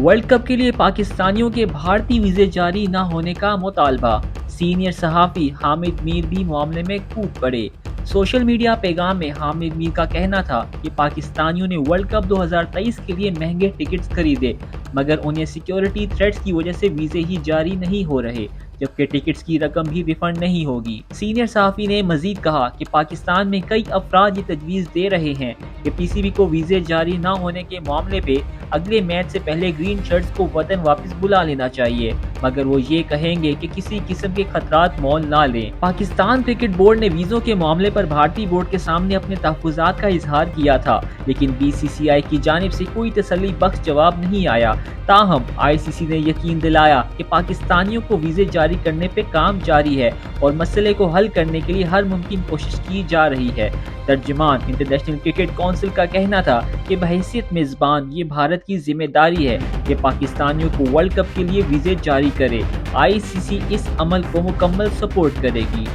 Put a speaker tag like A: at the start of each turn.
A: World cup के लिए पाकिस्तानियों के भारतीय वीजे जारी न होने का मुतालबा। सीनियर सहाफ़ी हामिद मीर भी मामले में कूद पड़े। सोशल मीडिया पैगाम में हामिद मीर का कहना था कि पाकिस्तानियों ने वर्ल्ड कप 2023 के लिए महंगे टिकट्स खरीदे, मगर उन्हें सिक्योरिटी थ्रेट्स की वजह से वीजे ही जारी नहीं हो रहे, जबकि टिकट्स की रकम भी रिफंड नहीं होगी। सीनियर सहाफ़ी ने मजीद कहा कि पाकिस्तान में कई अफराद ये तजवीज़ दे रहे हैं कि पीसीबी को वीजे जारी न होने के मामले पे अगले मैच से पहले ग्रीन शर्ट्स को वतन वापस बुला लेना चाहिए, मगर वो ये कहेंगे कि किसी किस्म के खतरात मोल ना लें। पाकिस्तान क्रिकेट बोर्ड ने वीज़ों के मामले पर भारतीय बोर्ड के सामने अपने तहफ़्फ़ुज़ात का इजहार किया था, लेकिन बीसीसीआई की जानिब से कोई तसल्ली बख्श जवाब नहीं आया। ताहम आईसीसी ने यकीन दिलाया कि पाकिस्तानियों को वीज़े जारी करने पे काम जारी है और मसले को हल करने के लिए हर मुमकिन कोशिश की जा रही है। तर्जुमान इंटरनेशनल क्रिकेट काउंसिल का कहना था कि बहैसियत मेज़बान ये भारत की जिम्मेदारी है कि पाकिस्तानियों को वर्ल्ड कप के लिए वीज़े जारी करे। आईसीसी इस अमल को मुकम्मल सपोर्ट करेगी।